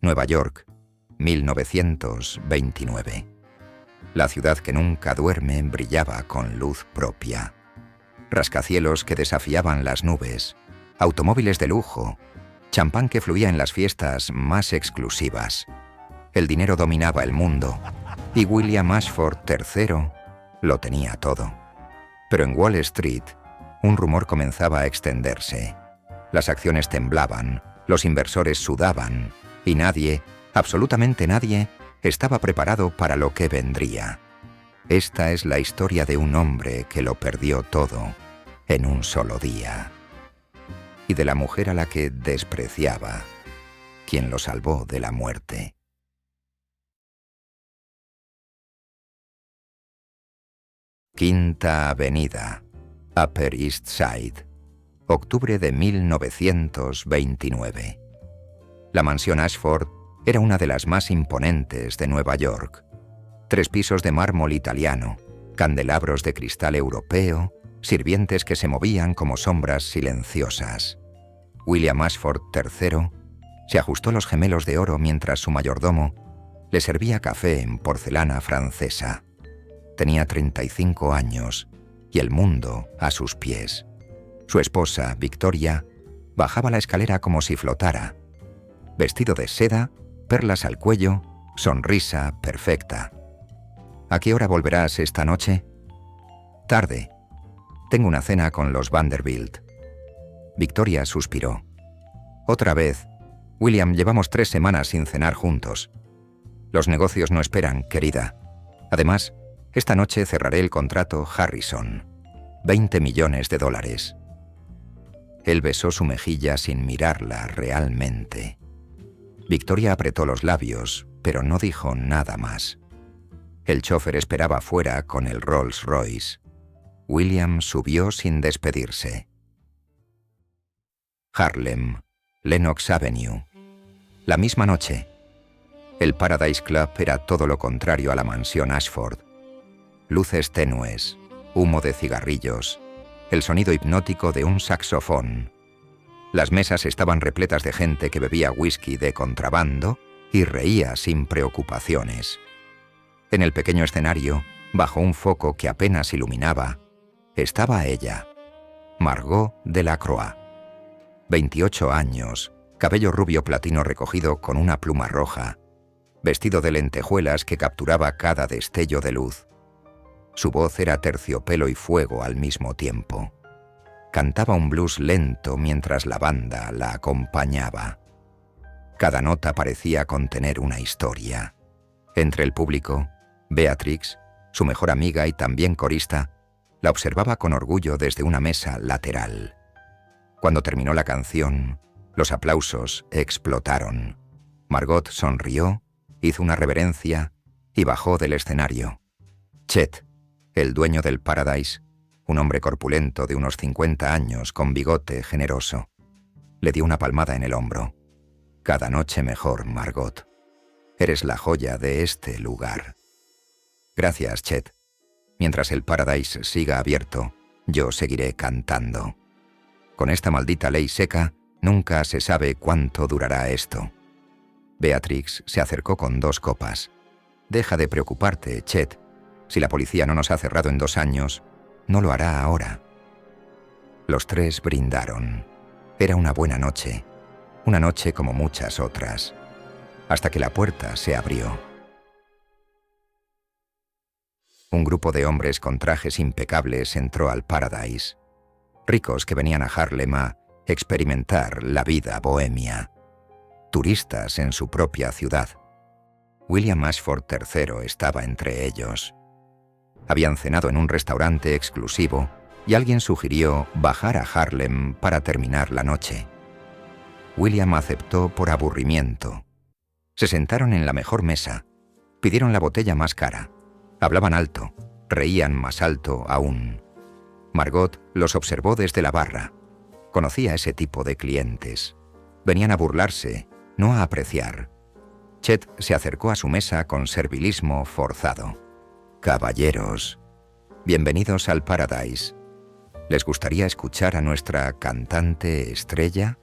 Nueva York, 1929. La ciudad que nunca duerme brillaba con luz propia. Rascacielos que desafiaban las nubes, automóviles de lujo, champán que fluía en las fiestas más exclusivas. El dinero dominaba el mundo y William Ashford III lo tenía todo. Pero en Wall Street, un rumor comenzaba a extenderse. Las acciones temblaban, los inversores sudaban y nadie, absolutamente nadie, estaba preparado para lo que vendría. Esta es la historia de un hombre que lo perdió todo en un solo día. Y de la mujer a la que despreciaba, quien lo salvó de la muerte. Quinta Avenida, Upper East Side, octubre de 1929. La mansión Ashford era una de las más imponentes de Nueva York. 3 pisos de mármol italiano, candelabros de cristal europeo, sirvientes que se movían como sombras silenciosas. William Ashford III se ajustó los gemelos de oro mientras su mayordomo le servía café en porcelana francesa. Tenía 35 años y el mundo a sus pies. Su esposa, Victoria, bajaba la escalera como si flotara. Vestido de seda, perlas al cuello, sonrisa perfecta. ¿A qué hora volverás esta noche? Tarde. Tengo una cena con los Vanderbilt. Victoria suspiró. Otra vez. William, llevamos 3 semanas sin cenar juntos. Los negocios no esperan, querida. Además, esta noche cerraré el contrato Harrison. $20 millones. Él besó su mejilla sin mirarla realmente. Victoria apretó los labios, pero no dijo nada más. El chofer esperaba fuera con el Rolls Royce. William subió sin despedirse. Harlem, Lenox Avenue. La misma noche. El Paradise Club era todo lo contrario a la mansión Ashford. Luces tenues, humo de cigarrillos, el sonido hipnótico de un saxofón. Las mesas estaban repletas de gente que bebía whisky de contrabando y reía sin preocupaciones. En el pequeño escenario, bajo un foco que apenas iluminaba, estaba ella, Margot Delacroix. 28 años, cabello rubio platino recogido con una pluma roja, vestido de lentejuelas que capturaba cada destello de luz. Su voz era terciopelo y fuego al mismo tiempo. Cantaba un blues lento mientras la banda la acompañaba. Cada nota parecía contener una historia. Entre el público, Beatrix, su mejor amiga y también corista, la observaba con orgullo desde una mesa lateral. Cuando terminó la canción, los aplausos explotaron. Margot sonrió, hizo una reverencia y bajó del escenario. Chet, el dueño del Paradise, un hombre corpulento de unos 50 años con bigote generoso, le dio una palmada en el hombro. Cada noche mejor, Margot. Eres la joya de este lugar. Gracias, Chet. Mientras el Paradise siga abierto, yo seguiré cantando. Con esta maldita ley seca, nunca se sabe cuánto durará esto. Beatrix se acercó con 2 copas. Deja de preocuparte, Chet. Si la policía no nos ha cerrado en 2 años, no lo hará ahora. Los 3 brindaron. Era una buena noche. Una noche como muchas otras. Hasta que la puerta se abrió. Un grupo de hombres con trajes impecables entró al Paradise. Ricos que venían a Harlem a experimentar la vida bohemia. Turistas en su propia ciudad. William Ashford III estaba entre ellos. Habían cenado en un restaurante exclusivo y alguien sugirió bajar a Harlem para terminar la noche. William aceptó por aburrimiento. Se sentaron en la mejor mesa, pidieron la botella más cara, hablaban alto, reían más alto aún. Margot los observó desde la barra. Conocía ese tipo de clientes. Venían a burlarse, no a apreciar. Chet se acercó a su mesa con servilismo forzado. Caballeros, bienvenidos al Paradise. ¿Les gustaría escuchar a nuestra cantante estrella?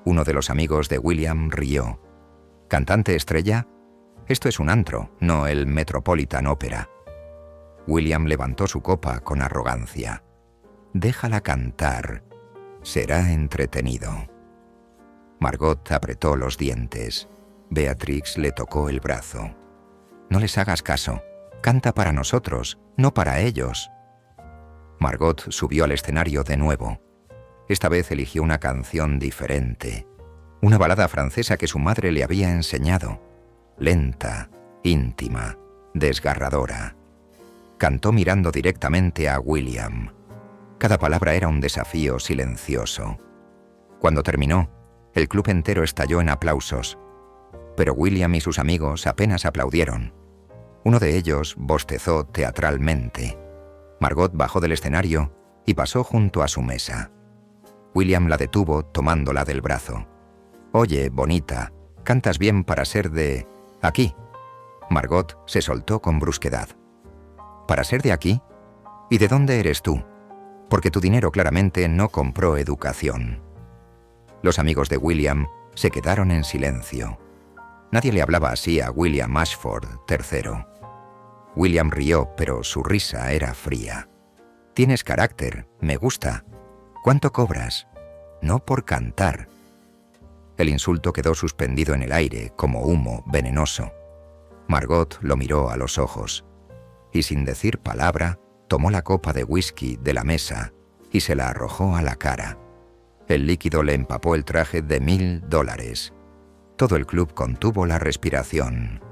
Uno de los amigos de William rió. ¿Cantante estrella? Esto es un antro, no el Metropolitan Opera. William levantó su copa con arrogancia. Déjala cantar. Será entretenido. Margot apretó los dientes. Beatrix le tocó el brazo. No les hagas caso. Canta para nosotros, no para ellos. Margot subió al escenario de nuevo. Esta vez eligió una canción diferente. Una balada francesa que su madre le había enseñado. Lenta, íntima, desgarradora. Cantó mirando directamente a William. Cada palabra era un desafío silencioso. Cuando terminó, el club entero estalló en aplausos. Pero William y sus amigos apenas aplaudieron. Uno de ellos bostezó teatralmente. Margot bajó del escenario y pasó junto a su mesa. William la detuvo tomándola del brazo. «Oye, bonita, cantas bien para ser de... aquí». Margot se soltó con brusquedad. «¿Para ser de aquí? ¿Y de dónde eres tú? Porque tu dinero claramente no compró educación». Los amigos de William se quedaron en silencio. Nadie le hablaba así a William Ashford III. William rió, pero su risa era fría. «Tienes carácter, me gusta. ¿Cuánto cobras?» «No por cantar». El insulto quedó suspendido en el aire como humo venenoso. Margot lo miró a los ojos y, sin decir palabra, tomó la copa de whisky de la mesa y se la arrojó a la cara. El líquido le empapó el traje de $1000. Todo el club contuvo la respiración.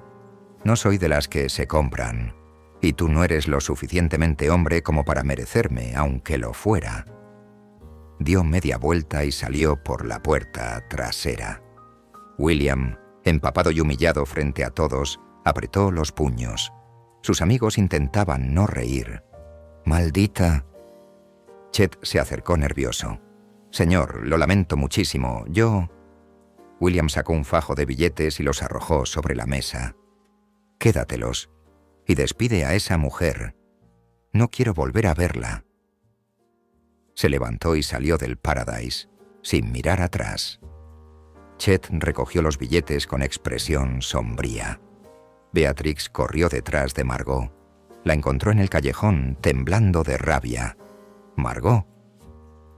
«No soy de las que se compran, y tú no eres lo suficientemente hombre como para merecerme, aunque lo fuera». Dio media vuelta y salió por la puerta trasera. William, empapado y humillado frente a todos, apretó los puños. Sus amigos intentaban no reír. «¡Maldita!». Chet se acercó nervioso. «Señor, lo lamento muchísimo, yo...». William sacó un fajo de billetes y los arrojó sobre la mesa. «Quédatelos y despide a esa mujer. No quiero volver a verla». Se levantó y salió del Paradise, sin mirar atrás. Chet recogió los billetes con expresión sombría. Beatrix corrió detrás de Margot. La encontró en el callejón, temblando de rabia. «Margot,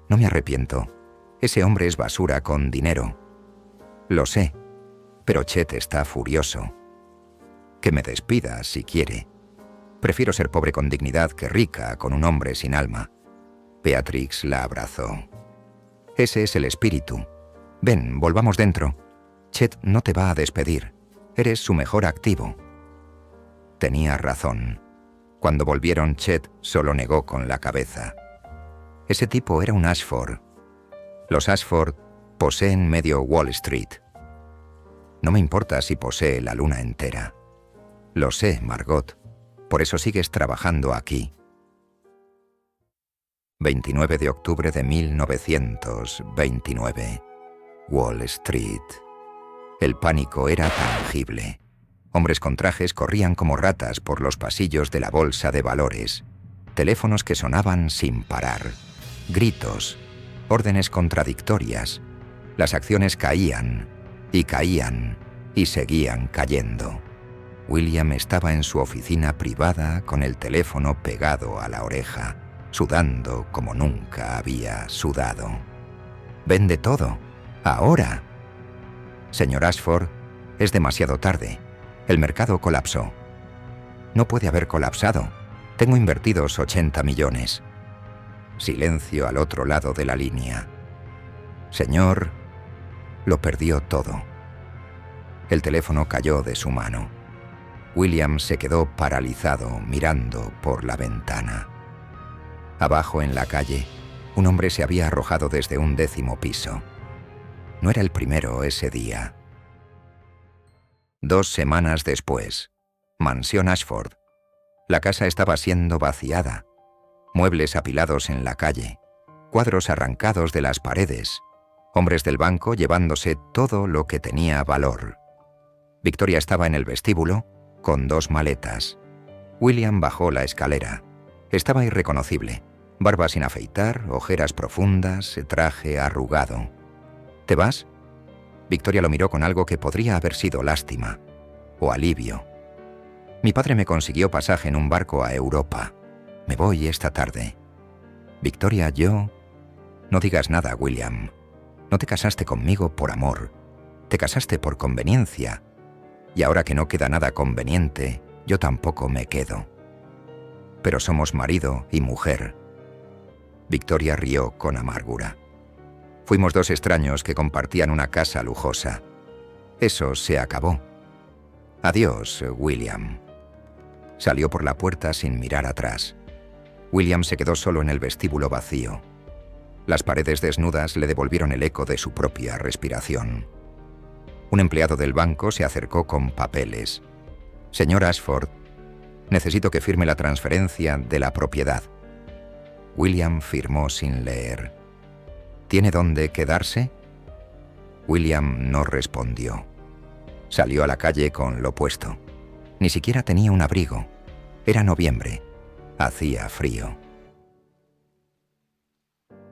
no me arrepiento. Ese hombre es basura con dinero». «Lo sé, pero Chet está furioso». «Que me despida si quiere. Prefiero ser pobre con dignidad que rica con un hombre sin alma». Beatrix la abrazó. «Ese es el espíritu. Ven, volvamos dentro. Chet no te va a despedir. Eres su mejor activo». Tenía razón. Cuando volvieron, Chet solo negó con la cabeza. Ese tipo era un Ashford. Los Ashford poseen medio Wall Street. No me importa si posee la luna entera. Lo sé, Margot. Por eso sigues trabajando aquí. 29 de octubre de 1929. Wall Street. El pánico era tangible. Hombres con trajes corrían como ratas por los pasillos de la bolsa de valores. Teléfonos que sonaban sin parar. Gritos. Órdenes contradictorias. Las acciones caían y seguían cayendo. William estaba en su oficina privada con el teléfono pegado a la oreja, sudando como nunca había sudado. «Vende todo. Ahora». «Señor Ashford, es demasiado tarde. El mercado colapsó». «No puede haber colapsado. Tengo invertidos 80 millones». Silencio al otro lado de la línea. «Señor...». Lo perdió todo. El teléfono cayó de su mano. William se quedó paralizado mirando por la ventana. Abajo en la calle, un hombre se había arrojado desde un 10º piso. No era el primero ese día. 2 semanas después, Mansión Ashford. La casa estaba siendo vaciada. Muebles apilados en la calle, cuadros arrancados de las paredes, hombres del banco llevándose todo lo que tenía valor. Victoria estaba en el vestíbulo con 2 maletas. William bajó la escalera. Estaba irreconocible. Barba sin afeitar, ojeras profundas, traje arrugado. «¿Te vas?». Victoria lo miró con algo que podría haber sido lástima o alivio. Mi padre me consiguió pasaje en un barco a Europa. Me voy esta tarde. Victoria, yo... No digas nada, William. No te casaste conmigo por amor. Te casaste por conveniencia. Y ahora que no queda nada conveniente, yo tampoco me quedo. Pero somos marido y mujer. Victoria rió con amargura. Fuimos dos extraños que compartían una casa lujosa. Eso se acabó. Adiós, William. Salió por la puerta sin mirar atrás. William se quedó solo en el vestíbulo vacío. Las paredes desnudas le devolvieron el eco de su propia respiración. Un empleado del banco se acercó con papeles. Señor Ashford, necesito que firme la transferencia de la propiedad. William firmó sin leer. ¿Tiene dónde quedarse? William no respondió. Salió a la calle con lo puesto. Ni siquiera tenía un abrigo. Era noviembre. Hacía frío.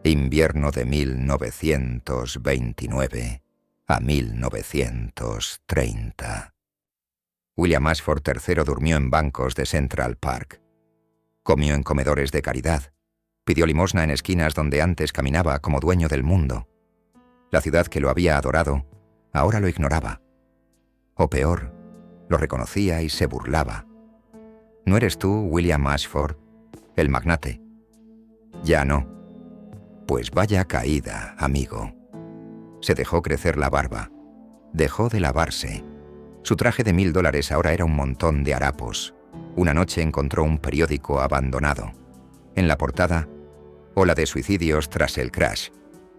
Invierno de 1929 a 1930. William Ashford III durmió en bancos de Central Park. Comió en comedores de caridad. Pidió limosna en esquinas donde antes caminaba como dueño del mundo. La ciudad que lo había adorado, ahora lo ignoraba. O peor, lo reconocía y se burlaba. ¿No eres tú, William Ashford, el magnate? Ya no. Pues vaya caída, amigo. Se dejó crecer la barba. Dejó de lavarse. Su traje de $1000 ahora era un montón de harapos. Una noche encontró un periódico abandonado. En la portada, ola de suicidios tras el crash.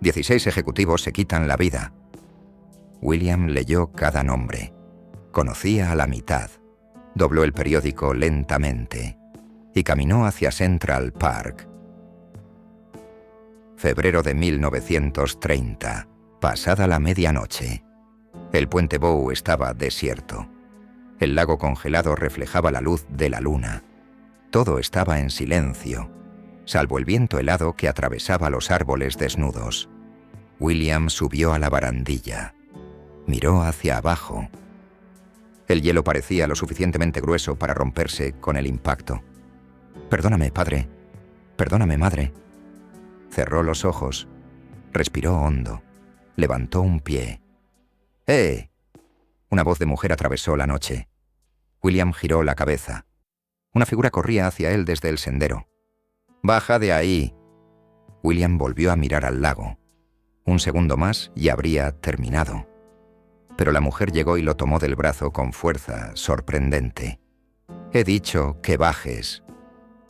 16 ejecutivos se quitan la vida. William leyó cada nombre. Conocía a la mitad. Dobló el periódico lentamente y caminó hacia Central Park. Febrero de 1930, pasada la medianoche. El puente Bow estaba desierto. El lago congelado reflejaba la luz de la luna. Todo estaba en silencio, salvo el viento helado que atravesaba los árboles desnudos. William subió a la barandilla. Miró hacia abajo. El hielo parecía lo suficientemente grueso para romperse con el impacto. «Perdóname, padre. Perdóname, madre». Cerró los ojos. Respiró hondo. Levantó un pie. ¡Eh! Una voz de mujer atravesó la noche. William giró la cabeza. Una figura corría hacia él desde el sendero. «¡Baja de ahí!». William volvió a mirar al lago. Un segundo más y habría terminado. Pero la mujer llegó y lo tomó del brazo con fuerza sorprendente. «He dicho que bajes».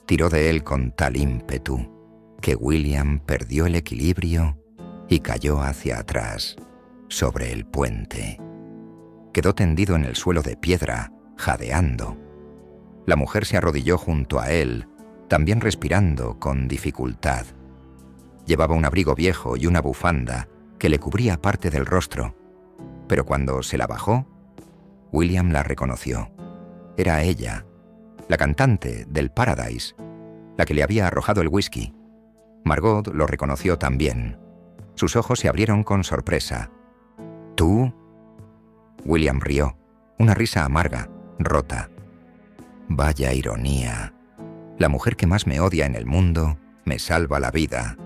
Tiró de él con tal ímpetu que William perdió el equilibrio y cayó hacia atrás, sobre el puente. Quedó tendido en el suelo de piedra, jadeando. La mujer se arrodilló junto a él, también respirando con dificultad. Llevaba un abrigo viejo y una bufanda que le cubría parte del rostro, pero cuando se la bajó, William la reconoció. Era ella, la cantante del Paradise, la que le había arrojado el whisky. Margot lo reconoció también. Sus ojos se abrieron con sorpresa. ¿Tú? William rió, una risa amarga, rota. Vaya ironía. La mujer que más me odia en el mundo me salva la vida.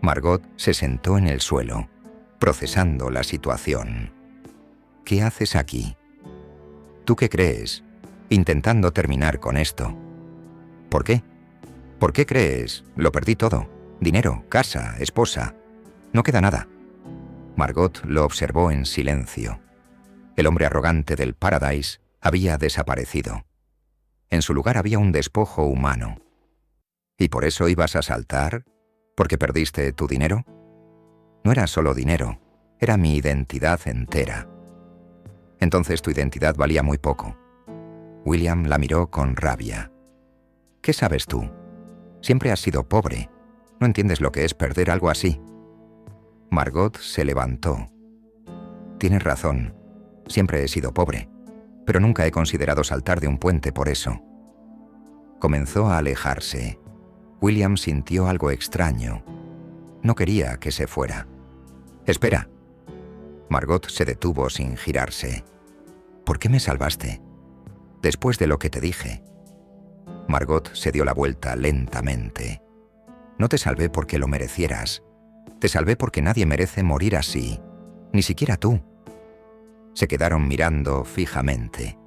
Margot se sentó en el suelo, procesando la situación. ¿Qué haces aquí? ¿Tú qué crees? Intentando terminar con esto. ¿Por qué? ¿Por qué crees? Lo perdí todo. Dinero, casa, esposa. No queda nada. Margot lo observó en silencio. El hombre arrogante del Paradise había desaparecido. En su lugar había un despojo humano. ¿Y por eso ibas a saltar? ¿Porque perdiste tu dinero? No era solo dinero, era mi identidad entera. Entonces tu identidad valía muy poco. William la miró con rabia. ¿Qué sabes tú? Siempre has sido pobre. No entiendes lo que es perder algo así. Margot se levantó. Tienes razón. Siempre he sido pobre, pero nunca he considerado saltar de un puente por eso. Comenzó a alejarse. William sintió algo extraño. No quería que se fuera. Espera. Margot se detuvo sin girarse. ¿Por qué me salvaste? Después de lo que te dije. Margot se dio la vuelta lentamente. No te salvé porque lo merecieras. Te salvé porque nadie merece morir así, ni siquiera tú. Se quedaron mirando fijamente.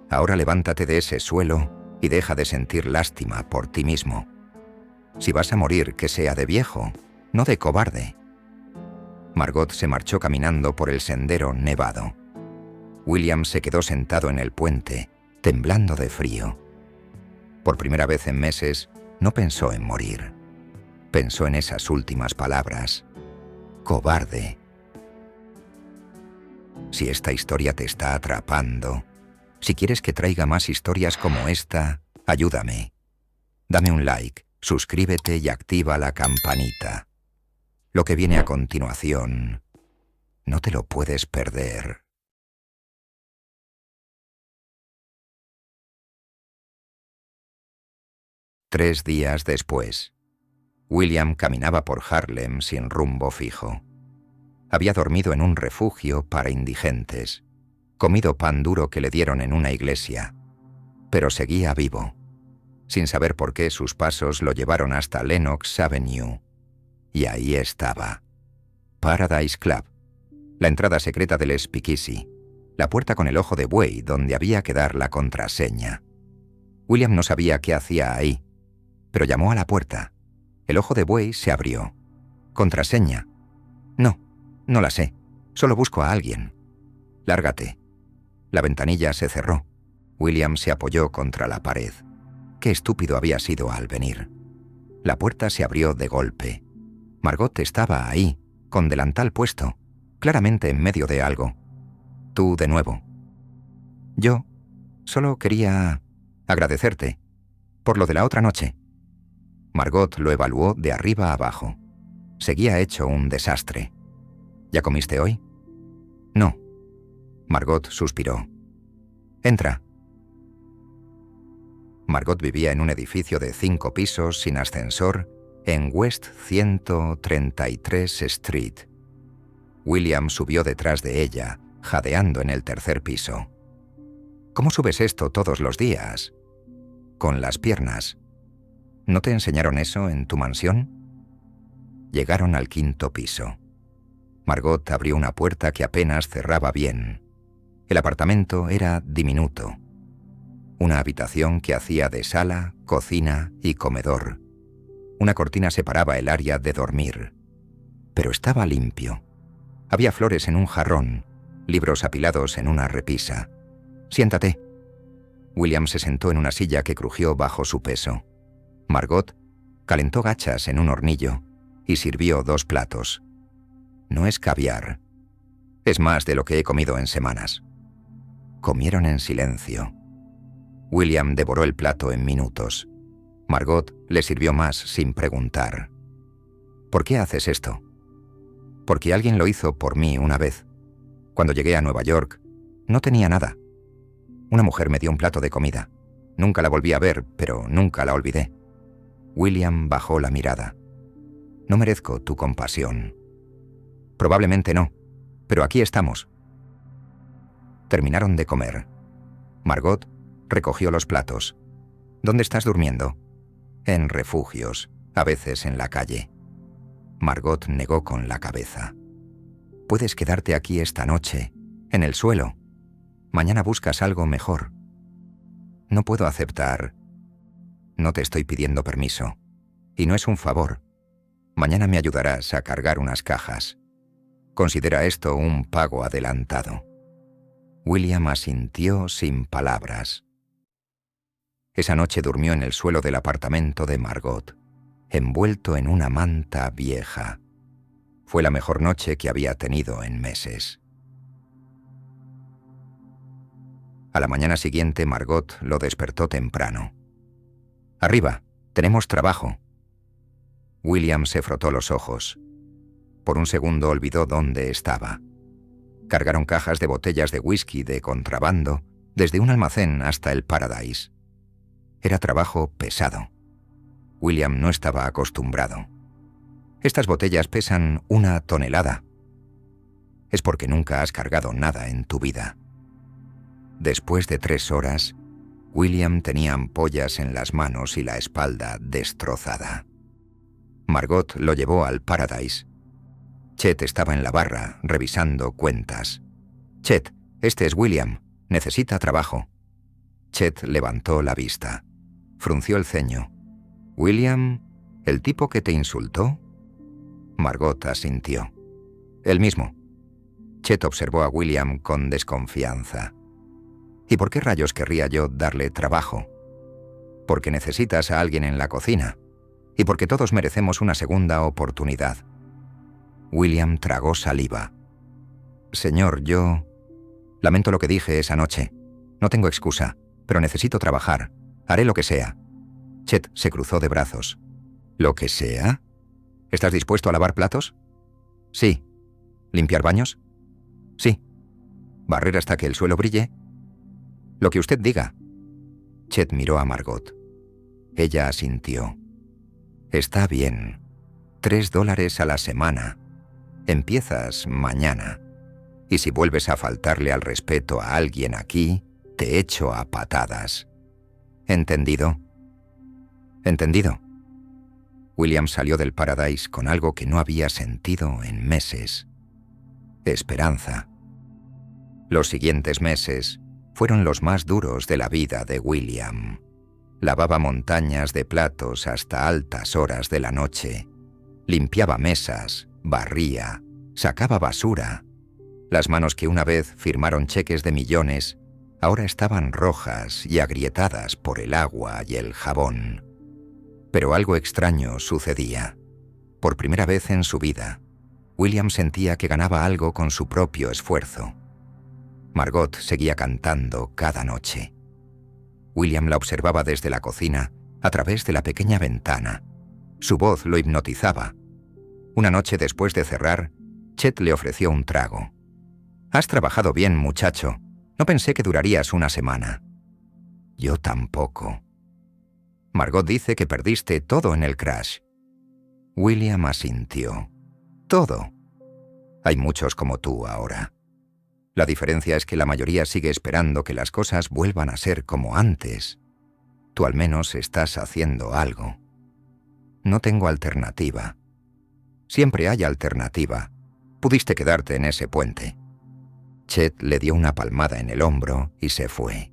Ahora levántate de ese suelo y deja de sentir lástima por ti mismo. Si vas a morir, que sea de viejo, no de cobarde. Margot se marchó caminando por el sendero nevado. William se quedó sentado en el puente, temblando de frío. Por primera vez en meses, no pensó en morir. Pensó en esas últimas palabras. Cobarde. Si esta historia te está atrapando, si quieres que traiga más historias como esta, ayúdame. Dame un like, suscríbete y activa la campanita. Lo que viene a continuación, no te lo puedes perder. Tres días después, William caminaba por Harlem sin rumbo fijo. Había dormido en un refugio para indigentes, comido pan duro que le dieron en una iglesia, pero seguía vivo. Sin saber por qué, sus pasos lo llevaron hasta Lenox Avenue. Y ahí estaba. Paradise Club, la entrada secreta del Speakeasy, la puerta con el ojo de buey donde había que dar la contraseña. William no sabía qué hacía ahí, pero llamó a la puerta. El ojo de buey se abrió. ¿Contraseña? No la sé. Solo busco a alguien. Lárgate. La ventanilla se cerró. William se apoyó contra la pared. Qué estúpido había sido al venir. La puerta se abrió de golpe. Margot estaba ahí, con delantal puesto, claramente en medio de algo. Tú de nuevo. Yo solo quería agradecerte por lo de la otra noche. Margot lo evaluó de arriba a abajo. Seguía hecho un desastre. ¿Ya comiste hoy? No. Margot suspiró. Entra. Margot vivía en un edificio de 5 pisos sin ascensor en West 133 Street. William subió detrás de ella, jadeando en el tercer piso. ¿Cómo subes esto todos los días? Con las piernas. ¿No te enseñaron eso en tu mansión? Llegaron al 5º piso. Margot abrió una puerta que apenas cerraba bien. El apartamento era diminuto. Una habitación que hacía de sala, cocina y comedor. Una cortina separaba el área de dormir. Pero estaba limpio. Había flores en un jarrón, libros apilados en una repisa. Siéntate. William se sentó en una silla que crujió bajo su peso. Margot calentó gachas en un hornillo y sirvió 2 platos. No es caviar. Es más de lo que he comido en semanas. Comieron en silencio. William devoró el plato en minutos. Margot le sirvió más sin preguntar. ¿Por qué haces esto? Porque alguien lo hizo por mí una vez. Cuando llegué a Nueva York, no tenía nada. Una mujer me dio un plato de comida. Nunca la volví a ver, pero nunca la olvidé. William bajó la mirada. No merezco tu compasión. Probablemente no, pero aquí estamos. Terminaron de comer. Margot recogió los platos. ¿Dónde estás durmiendo? En refugios, a veces en la calle. Margot negó con la cabeza. Puedes quedarte aquí esta noche, en el suelo. Mañana buscas algo mejor. No puedo aceptar. No te estoy pidiendo permiso. Y no es un favor. Mañana me ayudarás a cargar unas cajas. Considera esto un pago adelantado. William asintió sin palabras. Esa noche durmió en el suelo del apartamento de Margot, envuelto en una manta vieja. Fue la mejor noche que había tenido en meses. A la mañana siguiente, Margot lo despertó temprano. «Arriba, tenemos trabajo». William se frotó los ojos. Por un segundo olvidó dónde estaba. Cargaron cajas de botellas de whisky de contrabando desde un almacén hasta el Paradise. Era trabajo pesado. William no estaba acostumbrado. Estas botellas pesan 1 tonelada. es porque nunca has cargado nada en tu vida. Después de 3 horas, William tenía ampollas en las manos y la espalda destrozada. Margot lo llevó al Paradise. Chet estaba en la barra, revisando cuentas. «Chet, este es William. Necesita trabajo». Chet levantó la vista. Frunció el ceño. «¿William, el tipo que te insultó?» Margot asintió. «El mismo». Chet observó a William con desconfianza. «¿Y por qué rayos querría yo darle trabajo?» «Porque necesitas a alguien en la cocina. Y porque todos merecemos una segunda oportunidad». William tragó saliva. «Señor, yo... lamento lo que dije esa noche. No tengo excusa, pero necesito trabajar. Haré lo que sea». Chet se cruzó de brazos. «¿Lo que sea? ¿Estás dispuesto a lavar platos?» «Sí». «¿Limpiar baños?» «Sí». «¿Barrer hasta que el suelo brille?» «Lo que usted diga». Chet miró a Margot. Ella asintió. «Está bien. $3 a la semana. Empiezas mañana. Y si vuelves a faltarle al respeto a alguien aquí, te echo a patadas. ¿Entendido?» «Entendido». William salió del Paradise con algo que no había sentido en meses. Esperanza. Los siguientes meses fueron los más duros de la vida de William. Lavaba montañas de platos hasta altas horas de la noche. Limpiaba mesas, barría, sacaba basura. Las manos que una vez firmaron cheques de millones ahora estaban rojas y agrietadas por el agua y el jabón. Pero algo extraño sucedía. Por primera vez en su vida, William sentía que ganaba algo con su propio esfuerzo. Margot seguía cantando cada noche. William la observaba desde la cocina, a través de la pequeña ventana. Su voz lo hipnotizaba. Una noche después de cerrar, Chet le ofreció un trago. «Has trabajado bien, muchacho. No pensé que durarías una semana». «Yo tampoco». «Margot dice que perdiste todo en el crash». William asintió. «Todo. Hay muchos como tú ahora. La diferencia es que la mayoría sigue esperando que las cosas vuelvan a ser como antes. Tú al menos estás haciendo algo». «No tengo alternativa». «Siempre hay alternativa. Pudiste quedarte en ese puente». Chet le dio una palmada en el hombro y se fue.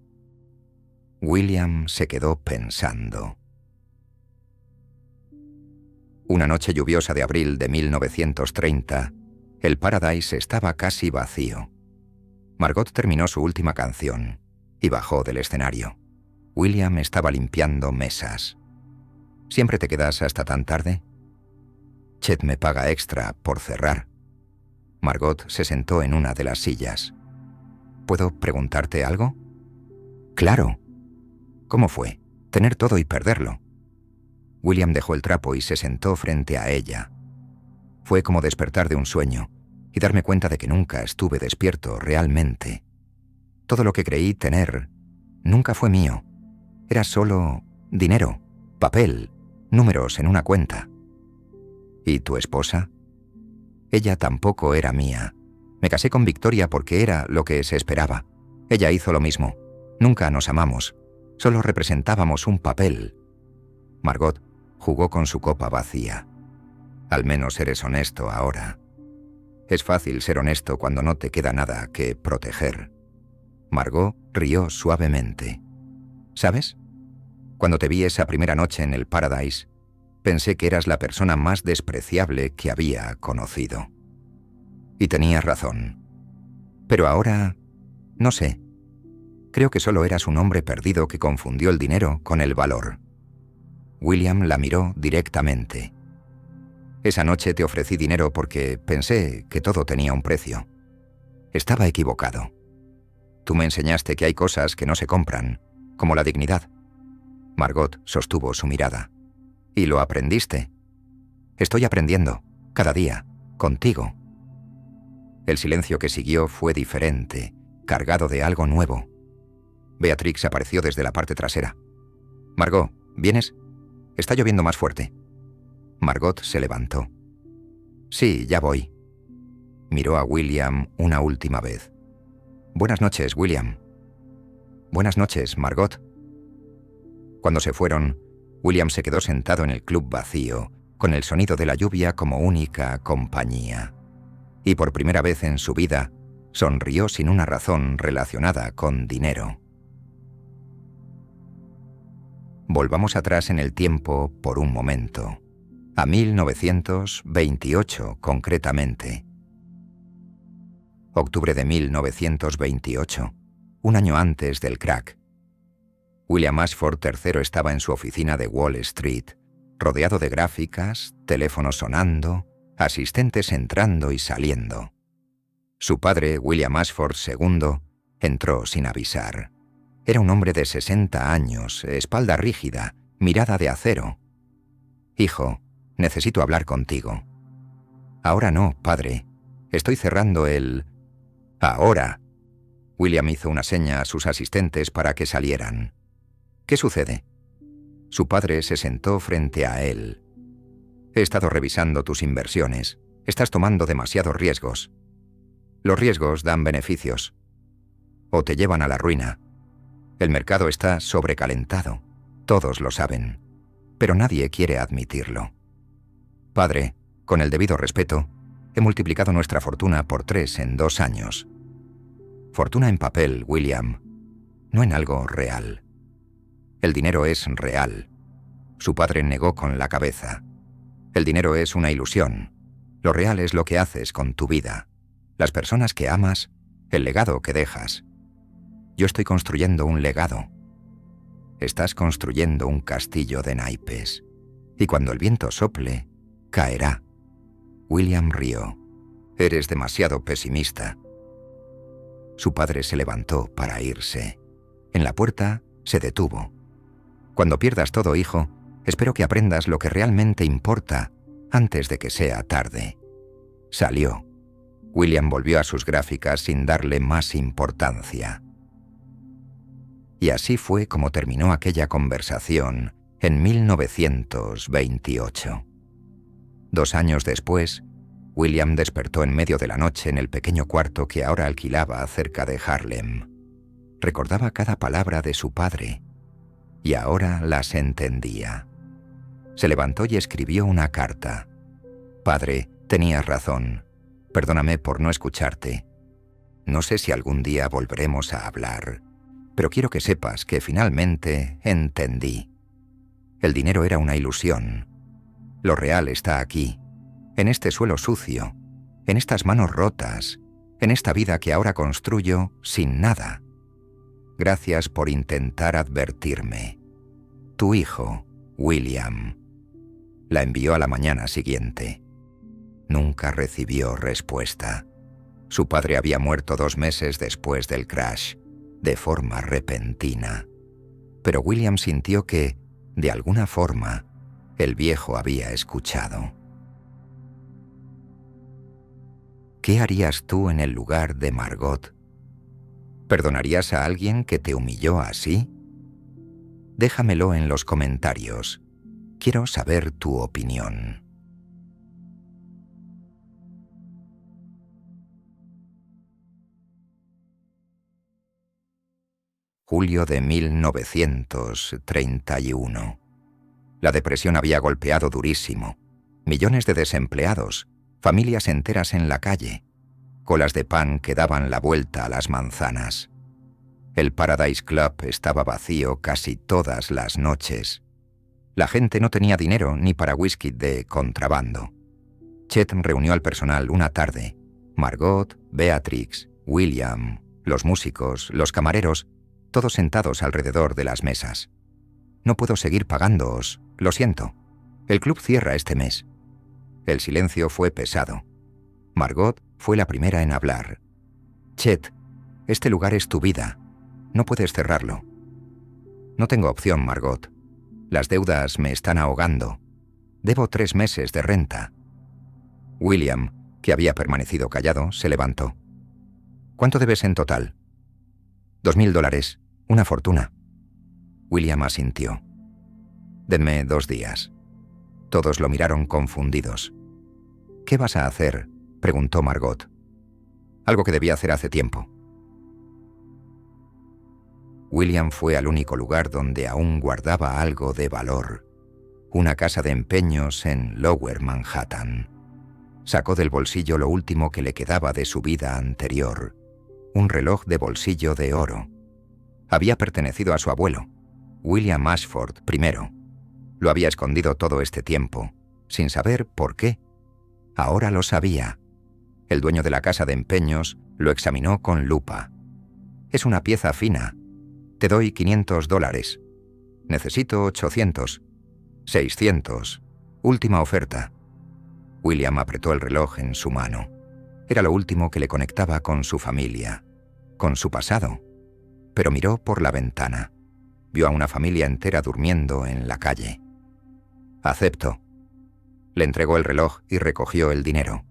William se quedó pensando. Una noche lluviosa de abril de 1930, el Paradise estaba casi vacío. Margot terminó su última canción y bajó del escenario. William estaba limpiando mesas. «¿Siempre te quedas hasta tan tarde?» «Chet me paga extra por cerrar». Margot se sentó en una de las sillas. «¿Puedo preguntarte algo?» «Claro». «¿Cómo fue? Tener todo y perderlo». William dejó el trapo y se sentó frente a ella. Fue como despertar de un sueño y darme cuenta de que nunca estuve despierto realmente. Todo lo que creí tener nunca fue mío. Era solo dinero, papel, números en una cuenta. ¿Y tu esposa?» «Ella tampoco era mía. Me casé con Victoria porque era lo que se esperaba. Ella hizo lo mismo. Nunca nos amamos. Solo representábamos un papel». Margot jugó con su copa vacía. «Al menos eres honesto ahora. Es fácil ser honesto cuando no te queda nada que proteger». Margot rió suavemente. «¿Sabes? Cuando te vi esa primera noche en el Paradise, pensé que eras la persona más despreciable que había conocido. Y tenías razón. Pero ahora, no sé. Creo que solo eras un hombre perdido que confundió el dinero con el valor». William la miró directamente. «Esa noche te ofrecí dinero porque pensé que todo tenía un precio. Estaba equivocado. Tú me enseñaste que hay cosas que no se compran, como la dignidad». Margot sostuvo su mirada. «¿Y lo aprendiste?» «Estoy aprendiendo, cada día, contigo». El silencio que siguió fue diferente, cargado de algo nuevo. Beatrix apareció desde la parte trasera. «Margot, ¿vienes? Está lloviendo más fuerte». Margot se levantó. «Sí, ya voy». Miró a William una última vez. «Buenas noches, William». «Buenas noches, Margot». Cuando se fueron, William se quedó sentado en el club vacío, con el sonido de la lluvia como única compañía. Y por primera vez en su vida, sonrió sin una razón relacionada con dinero. Volvamos atrás en el tiempo por un momento, a 1928 concretamente. Octubre de 1928, un año antes del crack. William Ashford III estaba en su oficina de Wall Street, rodeado de gráficas, teléfonos sonando, asistentes entrando y saliendo. Su padre, William Ashford II, entró sin avisar. Era un hombre de 60 años, espalda rígida, mirada de acero. «Hijo, necesito hablar contigo». «Ahora no, padre. Estoy cerrando el...». «Ahora». William hizo una seña a sus asistentes para que salieran. «¿Qué sucede?» Su padre se sentó frente a él. «He estado revisando tus inversiones. Estás tomando demasiados riesgos. Los riesgos dan beneficios. O te llevan a la ruina. El mercado está sobrecalentado. Todos lo saben. Pero nadie quiere admitirlo. Padre, con el debido respeto, he multiplicado nuestra fortuna por 3 en 2 años. Fortuna en papel, William, no en algo real. El dinero es real». Su padre negó con la cabeza. «El dinero es una ilusión. Lo real es lo que haces con tu vida, las personas que amas, el legado que dejas. Yo estoy construyendo un legado. Estás construyendo un castillo de naipes. Y cuando el viento sople, caerá». William rió. «Eres demasiado pesimista». Su padre se levantó para irse. En la puerta se detuvo. «Cuando pierdas todo, hijo, espero que aprendas lo que realmente importa antes de que sea tarde». Salió. William volvió a sus gráficas sin darle más importancia. Y así fue como terminó aquella conversación en 1928. 2 años después, William despertó en medio de la noche en el pequeño cuarto que ahora alquilaba cerca de Harlem. Recordaba cada palabra de su padre, y ahora las entendía. Se levantó y escribió una carta. «Padre, tenías razón. Perdóname por no escucharte. No sé si algún día volveremos a hablar, pero quiero que sepas que finalmente entendí. El dinero era una ilusión. Lo real está aquí, en este suelo sucio, en estas manos rotas, en esta vida que ahora construyo sin nada. Gracias por intentar advertirme. Tu hijo, William». La envió a la mañana siguiente. Nunca recibió respuesta. Su padre había muerto 2 meses después del crash, de forma repentina. Pero William sintió que, de alguna forma, el viejo había escuchado. ¿Qué harías tú en el lugar de Margot? ¿Perdonarías a alguien que te humilló así? Déjamelo en los comentarios. Quiero saber tu opinión. Julio de 1931. La depresión había golpeado durísimo. Millones de desempleados, familias enteras en la calle, colas de pan que daban la vuelta a las manzanas. El Paradise Club estaba vacío casi todas las noches. La gente no tenía dinero ni para whisky de contrabando. Chet reunió al personal una tarde. Margot, Beatrix, William, los músicos, los camareros, todos sentados alrededor de las mesas. «No puedo seguir pagándoos, lo siento. El club cierra este mes». El silencio fue pesado. Margot fue la primera en hablar. «Chet, este lugar es tu vida. No puedes cerrarlo». «No tengo opción, Margot. Las deudas me están ahogando. Debo 3 meses de renta». William, que había permanecido callado, se levantó. «¿Cuánto debes en total?» $2.000, una fortuna». William asintió. «Denme 2 días». Todos lo miraron confundidos. «¿Qué vas a hacer?», preguntó Margot. algo que debía hacer hace tiempo. William fue al único lugar donde aún guardaba algo de valor, una casa de empeños en Lower Manhattan. Sacó del bolsillo lo último que le quedaba de su vida anterior, un reloj de bolsillo de oro. Había pertenecido a su abuelo, William Ashford I. Lo había escondido todo este tiempo, sin saber por qué. Ahora lo sabía. El dueño de la casa de empeños lo examinó con lupa. «Es una pieza fina. Te doy $500. Necesito 800. 600. Última oferta». William apretó el reloj en su mano. Era lo último que le conectaba con su familia, con su pasado. Pero miró por la ventana. Vio a una familia entera durmiendo en la calle. «Acepto». Le entregó el reloj y recogió el dinero.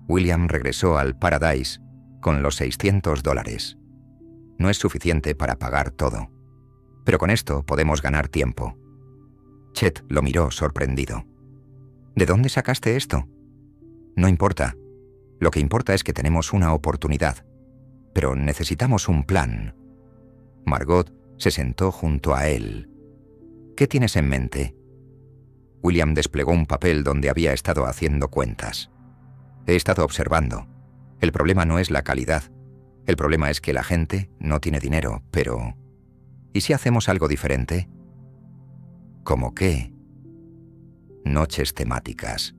William regresó al Paradise con los $600. No es suficiente para pagar todo, pero con esto podemos ganar tiempo. Chet lo miró sorprendido. ¿De dónde sacaste esto? No importa. Lo que importa es que tenemos una oportunidad, pero necesitamos un plan. Margot se sentó junto a él. ¿Qué tienes en mente? William desplegó un papel donde había estado haciendo cuentas. He estado observando. El problema no es la calidad. El problema es que la gente no tiene dinero, pero... ¿y si hacemos algo diferente? ¿Cómo qué? Noches temáticas.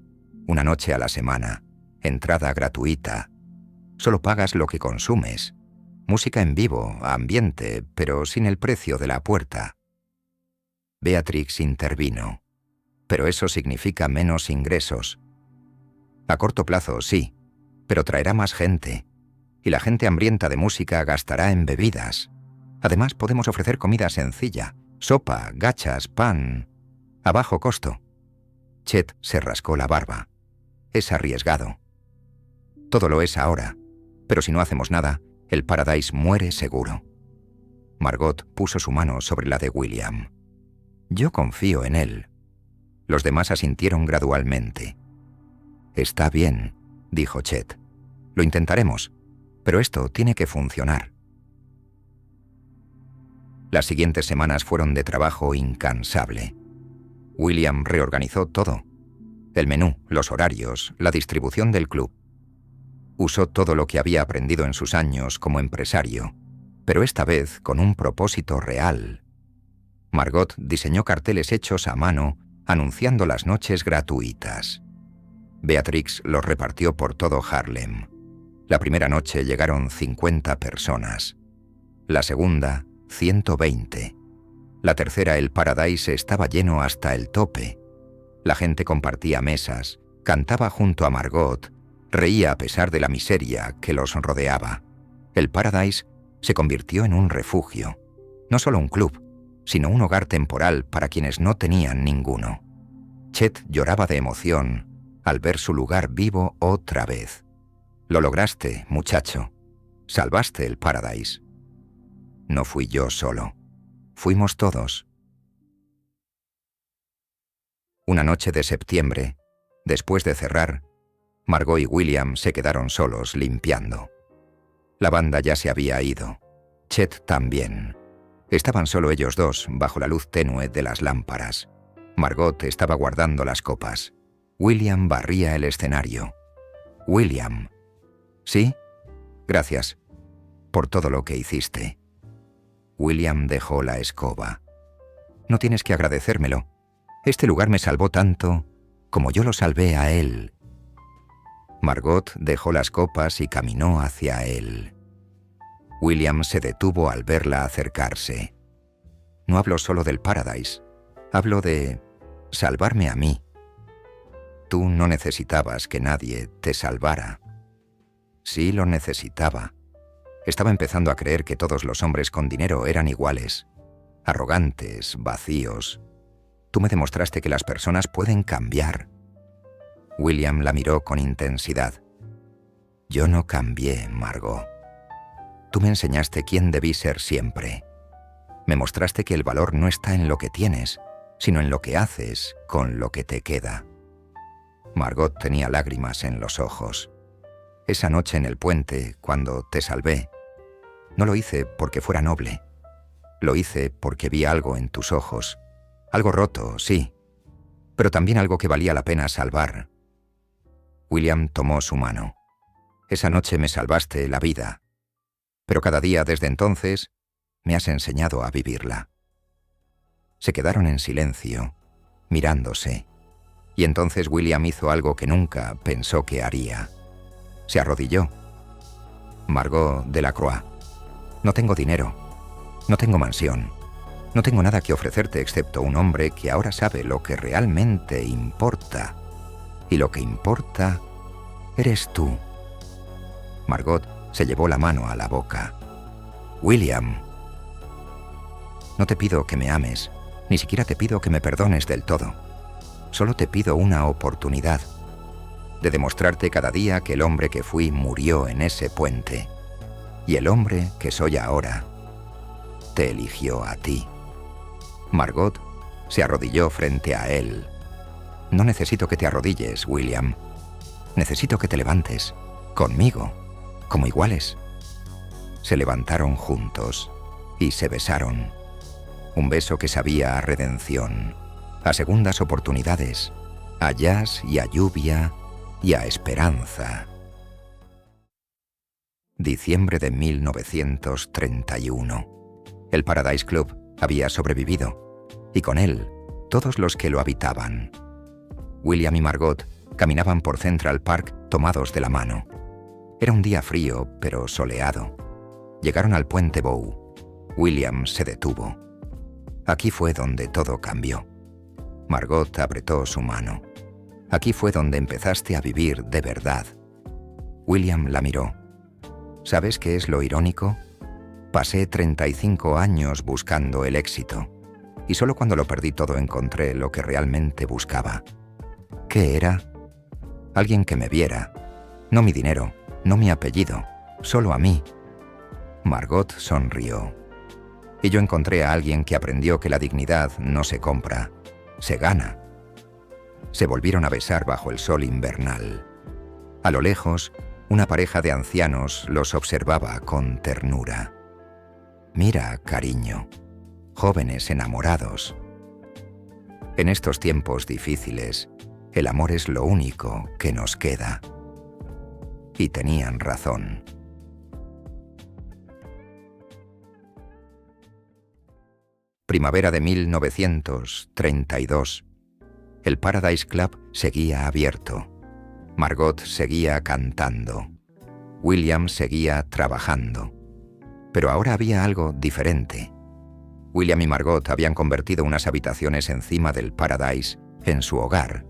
Una noche a la semana. Entrada gratuita. Solo pagas lo que consumes. Música en vivo, ambiente, pero sin el precio de la puerta. Beatrix intervino. Pero eso significa menos ingresos. A corto plazo, sí, pero traerá más gente. Y la gente hambrienta de música gastará en bebidas. Además, podemos ofrecer comida sencilla, sopa, gachas, pan, a bajo costo. Chet se rascó la barba. Es arriesgado. Todo lo es ahora, pero si no hacemos nada, el Paradise muere seguro. Margot puso su mano sobre la de William. Yo confío en él. Los demás asintieron gradualmente. Está bien, dijo Chet. Lo intentaremos, pero esto tiene que funcionar. Las siguientes semanas fueron de trabajo incansable. William reorganizó todo. El menú, los horarios, la distribución del club. Usó todo lo que había aprendido en sus años como empresario, pero esta vez con un propósito real. Margot diseñó carteles hechos a mano anunciando las noches gratuitas. Beatrix los repartió por todo Harlem. La primera noche llegaron 50 personas. La segunda, 120. La tercera, el Paradise estaba lleno hasta el tope. La gente compartía mesas, cantaba junto a Margot, reía a pesar de la miseria que los rodeaba. El Paradise se convirtió en un refugio, no solo un club, sino un hogar temporal para quienes no tenían ninguno. Chet lloraba de emoción al ver su lugar vivo otra vez. Lo lograste, muchacho. Salvaste el Paradise. No fui yo solo. Fuimos todos. Una noche de septiembre, después de cerrar, Margot y William se quedaron solos limpiando. La banda ya se había ido. Chet también. Estaban solo ellos dos bajo la luz tenue de las lámparas. Margot estaba guardando las copas. William barría el escenario. William. ¿Sí? Gracias. Por todo lo que hiciste. William dejó la escoba. No tienes que agradecérmelo. Este lugar me salvó tanto como yo lo salvé a él. Margot dejó las copas y caminó hacia él. William se detuvo al verla acercarse. No hablo solo del Paradise. Hablo de salvarme a mí. Tú no necesitabas que nadie te salvara. Sí lo necesitaba. Estaba empezando a creer que todos los hombres con dinero eran iguales, arrogantes, vacíos. Tú me demostraste que las personas pueden cambiar. William la miró con intensidad. Yo no cambié, Margot. Tú me enseñaste quién debí ser siempre. Me mostraste que el valor no está en lo que tienes, sino en lo que haces con lo que te queda. Margot tenía lágrimas en los ojos. esa noche en el puente, cuando te salvé, no lo hice porque fuera noble. Lo hice porque vi algo en tus ojos. Algo roto, sí, pero también algo que valía la pena salvar. William tomó su mano. Esa noche me salvaste la vida, pero cada día desde entonces me has enseñado a vivirla. Se quedaron en silencio, mirándose, y entonces William hizo algo que nunca pensó que haría. Se arrodilló. Margot Delacroix, no tengo dinero, no tengo mansión, no tengo nada que ofrecerte excepto un hombre que ahora sabe lo que realmente importa. Y lo que importa eres tú. Margot se llevó la mano a la boca. William, no te pido que me ames, ni siquiera te pido que me perdones del todo. Solo te pido una oportunidad de demostrarte cada día que el hombre que fui murió en ese puente, y el hombre que soy ahora te eligió a ti. Margot se arrodilló frente a él. No necesito que te arrodilles, William. Necesito que te levantes, conmigo, como iguales. Se levantaron juntos y se besaron. Un beso que sabía a redención, a segundas oportunidades, a jazz y a lluvia y a esperanza. Diciembre de 1931. El Paradise Club había sobrevivido, y con él todos los que lo habitaban. William y Margot caminaban por Central Park tomados de la mano. Era un día frío, pero soleado. Llegaron al puente Bow. William se detuvo. Aquí fue donde todo cambió. Margot apretó su mano. Aquí fue donde empezaste a vivir de verdad. William la miró. ¿Sabes qué es lo irónico? Pasé 35 años buscando el éxito, y solo cuando lo perdí todo encontré lo que realmente buscaba. ¿Qué era? Alguien que me viera. No mi dinero, no mi apellido, solo a mí. Margot sonrió. Y yo encontré a alguien que aprendió que la dignidad no se compra, se gana. Se volvieron a besar bajo el sol invernal. A lo lejos, una pareja de ancianos los observaba con ternura. Mira, cariño, jóvenes enamorados. En estos tiempos difíciles, el amor es lo único que nos queda. Y tenían razón. Primavera de 1932. El Paradise Club seguía abierto. Margot seguía cantando. William seguía trabajando. Pero ahora había algo diferente. William y Margot habían convertido unas habitaciones encima del Paradise en su hogar.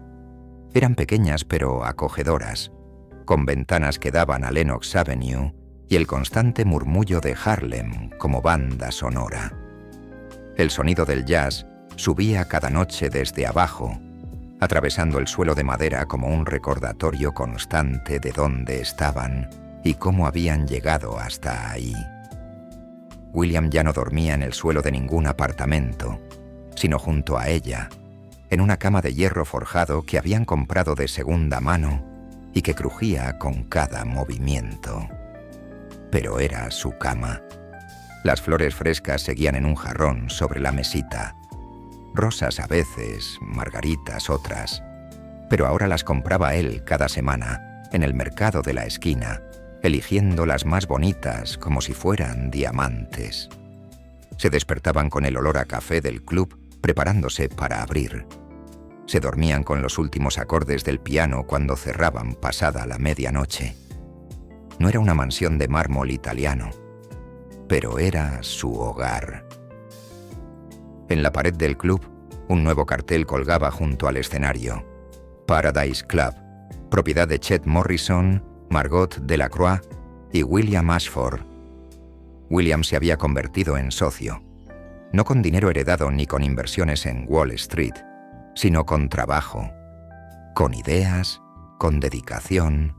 Eran pequeñas pero acogedoras, con ventanas que daban a Lenox Avenue y el constante murmullo de Harlem como banda sonora. El sonido del jazz subía cada noche desde abajo, atravesando el suelo de madera como un recordatorio constante de dónde estaban y cómo habían llegado hasta ahí. William ya no dormía en el suelo de ningún apartamento, sino junto a ella, en una cama de hierro forjado que habían comprado de segunda mano y que crujía con cada movimiento. Pero era su cama. Las flores frescas seguían en un jarrón sobre la mesita. Rosas a veces, margaritas otras. Pero ahora las compraba él cada semana, en el mercado de la esquina, eligiendo las más bonitas como si fueran diamantes. Se despertaban con el olor a café del club, preparándose para abrir. Se dormían con los últimos acordes del piano cuando cerraban pasada la medianoche. No era una mansión de mármol italiano, pero era su hogar. En la pared del club, un nuevo cartel colgaba junto al escenario. Paradise Club, propiedad de Chet Morrison, Margot Delacroix y William Ashford. William se había convertido en socio, no con dinero heredado ni con inversiones en Wall Street, sino con trabajo, con ideas, con dedicación,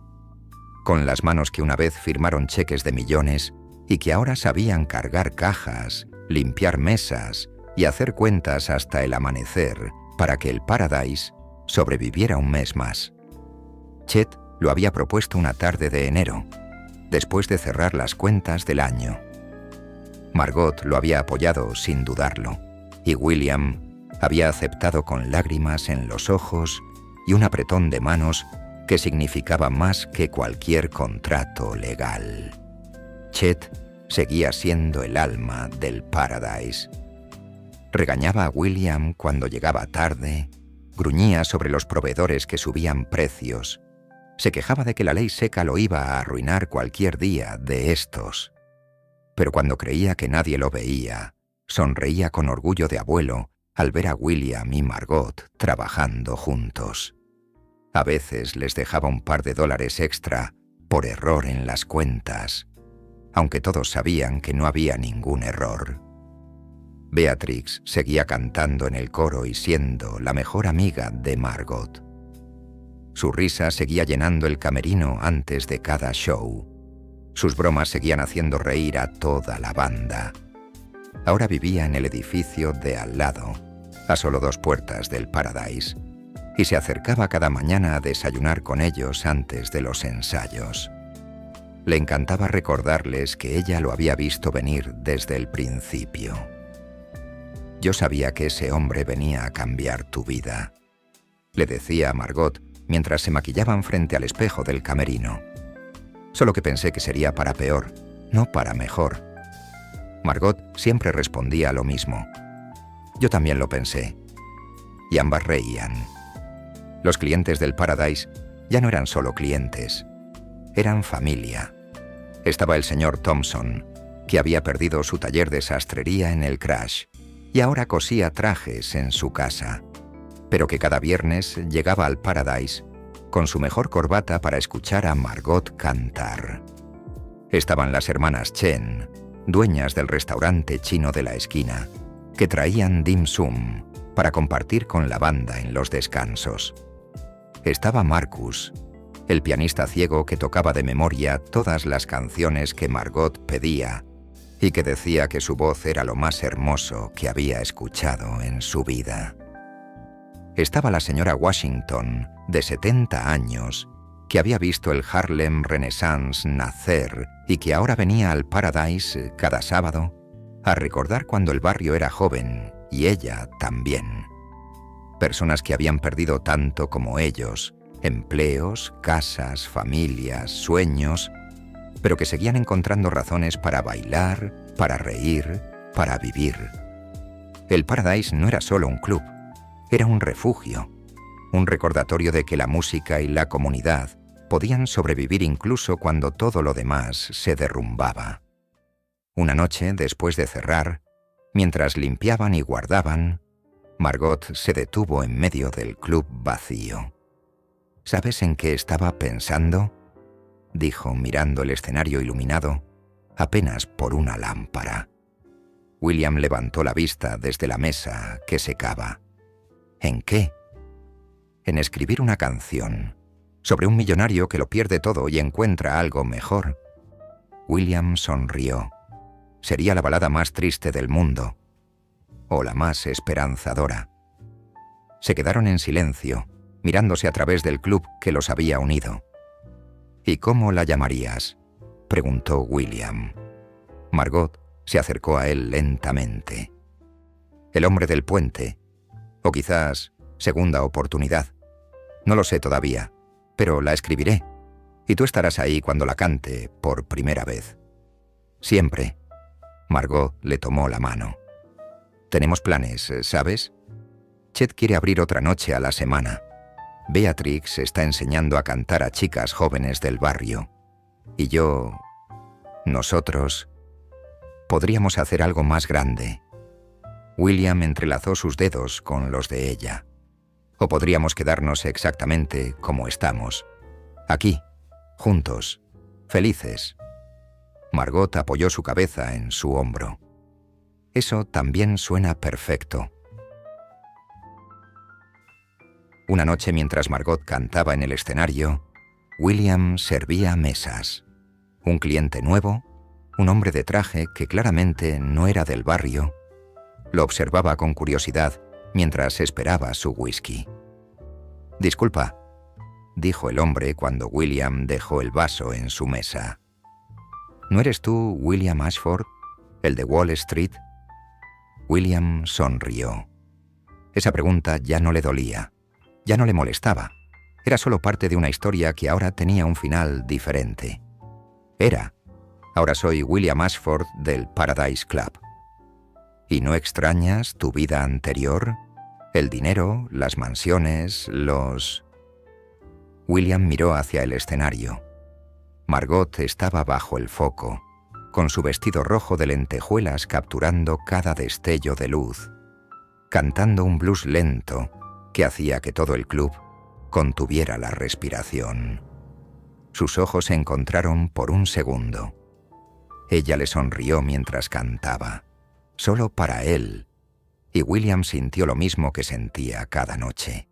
con las manos que una vez firmaron cheques de millones y que ahora sabían cargar cajas, limpiar mesas y hacer cuentas hasta el amanecer para que el Paradise sobreviviera un mes más. Chet lo había propuesto una tarde de enero, después de cerrar las cuentas del año. Margot lo había apoyado sin dudarlo, y William había aceptado con lágrimas en los ojos y un apretón de manos que significaba más que cualquier contrato legal. Chet seguía siendo el alma del Paradise. Regañaba a William cuando llegaba tarde, gruñía sobre los proveedores que subían precios, se quejaba de que la ley seca lo iba a arruinar cualquier día de estos. Pero cuando creía que nadie lo veía, sonreía con orgullo de abuelo al ver a William y Margot trabajando juntos. A veces les dejaba un par de dólares extra por error en las cuentas, aunque todos sabían que no había ningún error. Beatrix seguía cantando en el coro y siendo la mejor amiga de Margot. Su risa seguía llenando el camerino antes de cada show. Sus bromas seguían haciendo reír a toda la banda. Ahora vivía en el edificio de al lado, a solo 2 puertas del Paradise, y se acercaba cada mañana a desayunar con ellos antes de los ensayos. Le encantaba recordarles que ella lo había visto venir desde el principio. Yo sabía que ese hombre venía a cambiar tu vida, le decía a Margot mientras se maquillaban frente al espejo del camerino. Solo que pensé que sería para peor, no para mejor. Margot siempre respondía lo mismo. Yo también lo pensé. Y ambas reían. Los clientes del Paradise ya no eran solo clientes, eran familia. Estaba el señor Thompson, que había perdido su taller de sastrería en el crash y ahora cosía trajes en su casa, pero que cada viernes llegaba al Paradise con su mejor corbata para escuchar a Margot cantar. Estaban las hermanas Chen, dueñas del restaurante chino de la esquina, que traían dim sum para compartir con la banda en los descansos. Estaba Marcus, el pianista ciego que tocaba de memoria todas las canciones que Margot pedía y que decía que su voz era lo más hermoso que había escuchado en su vida. Estaba la señora Washington, de 70 años, que había visto el Harlem Renaissance nacer y que ahora venía al Paradise cada sábado a recordar cuando el barrio era joven y ella también. Personas que habían perdido tanto como ellos, empleos, casas, familias, sueños, pero que seguían encontrando razones para bailar, para reír, para vivir. El Paradise no era solo un club, era un refugio, un recordatorio de que la música y la comunidad podían sobrevivir incluso cuando todo lo demás se derrumbaba. Una noche, después de cerrar, mientras limpiaban y guardaban, Margot se detuvo en medio del club vacío. ¿Sabes en qué estaba pensando?, dijo mirando el escenario iluminado apenas por una lámpara. William levantó la vista desde la mesa que secaba. ¿En qué? En escribir una canción sobre un millonario que lo pierde todo y encuentra algo mejor. William sonrió. Sería la balada más triste del mundo, o la más esperanzadora. Se quedaron en silencio, mirándose a través del club que los había unido. ¿Y cómo la llamarías?, preguntó William. Margot se acercó a él lentamente. El hombre del puente, o quizás segunda oportunidad. No lo sé todavía, pero la escribiré, y tú estarás ahí cuando la cante por primera vez. Siempre. Margot le tomó la mano. Tenemos planes, ¿sabes? Chet quiere abrir otra noche a la semana. Beatrix está enseñando a cantar a chicas jóvenes del barrio. Y nosotros, podríamos hacer algo más grande. William entrelazó sus dedos con los de ella. O podríamos quedarnos exactamente como estamos. Aquí, juntos, felices. Margot apoyó su cabeza en su hombro. Eso también suena perfecto. Una noche mientras Margot cantaba en el escenario, William servía mesas. Un cliente nuevo, un hombre de traje que claramente no era del barrio, lo observaba con curiosidad mientras esperaba su whisky. «Disculpa», dijo el hombre cuando William dejó el vaso en su mesa. ¿No eres tú William Ashford, el de Wall Street? William sonrió. Esa pregunta ya no le dolía, ya no le molestaba. Era solo parte de una historia que ahora tenía un final diferente. Ahora soy William Ashford del Paradise Club. ¿Y no extrañas tu vida anterior? El dinero, las mansiones, los... William miró hacia el escenario. Margot estaba bajo el foco, con su vestido rojo de lentejuelas capturando cada destello de luz, cantando un blues lento que hacía que todo el club contuviera la respiración. Sus ojos se encontraron por un segundo. Ella le sonrió mientras cantaba, solo para él, y William sintió lo mismo que sentía cada noche,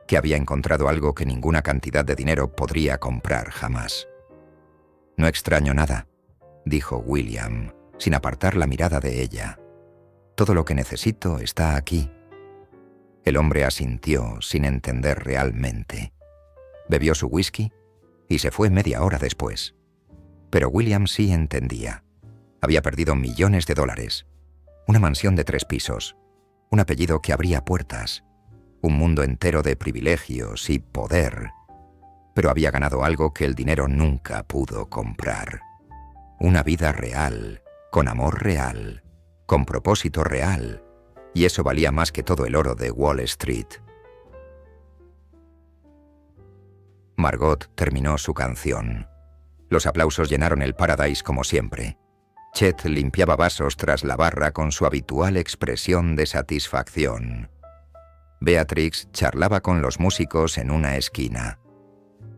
que había encontrado algo que ninguna cantidad de dinero podría comprar jamás. «No extraño nada», dijo William, sin apartar la mirada de ella. «Todo lo que necesito está aquí». El hombre asintió sin entender realmente. Bebió su whisky y se fue media hora después. Pero William sí entendía. Había perdido millones de dólares, una mansión de 3 pisos, un apellido que abría puertas, un mundo entero de privilegios y poder. Pero había ganado algo que el dinero nunca pudo comprar. Una vida real, con amor real, con propósito real, y eso valía más que todo el oro de Wall Street. Margot terminó su canción. Los aplausos llenaron el Paradise como siempre. Chet limpiaba vasos tras la barra con su habitual expresión de satisfacción. Beatrix charlaba con los músicos en una esquina.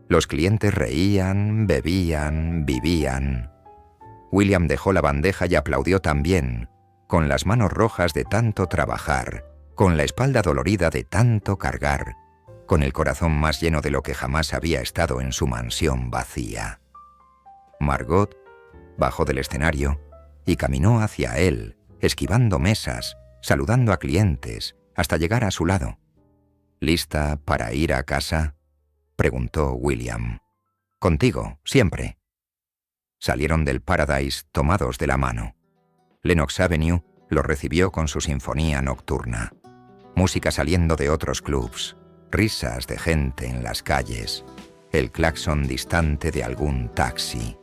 Los clientes reían, bebían, vivían. William dejó la bandeja y aplaudió también, con las manos rojas de tanto trabajar, con la espalda dolorida de tanto cargar, con el corazón más lleno de lo que jamás había estado en su mansión vacía. Margot bajó del escenario y caminó hacia él, esquivando mesas, saludando a clientes, hasta llegar a su lado. «¿Lista para ir a casa?», preguntó William. «Contigo, siempre». Salieron del Paradise tomados de la mano. Lenox Avenue los recibió con su sinfonía nocturna. Música saliendo de otros clubs, risas de gente en las calles, el claxon distante de algún taxi,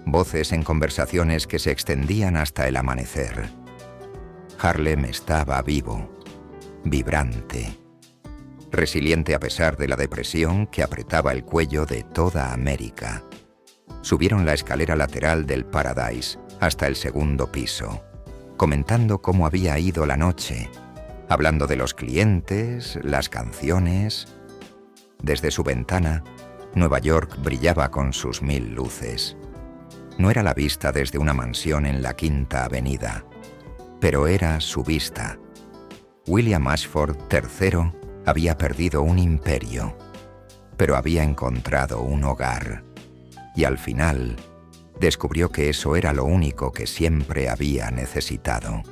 voces en conversaciones que se extendían hasta el amanecer. Harlem estaba vivo, vibrante, resiliente a pesar de la depresión que apretaba el cuello de toda América. Subieron la escalera lateral del Paradise hasta el 2º piso, comentando cómo había ido la noche, hablando de los clientes, las canciones. Desde su ventana, Nueva York brillaba con sus 1000 luces. No era la vista desde una mansión en la Quinta Avenida, pero era su vista. William Ashford III había perdido un imperio, pero había encontrado un hogar, y al final descubrió que eso era lo único que siempre había necesitado.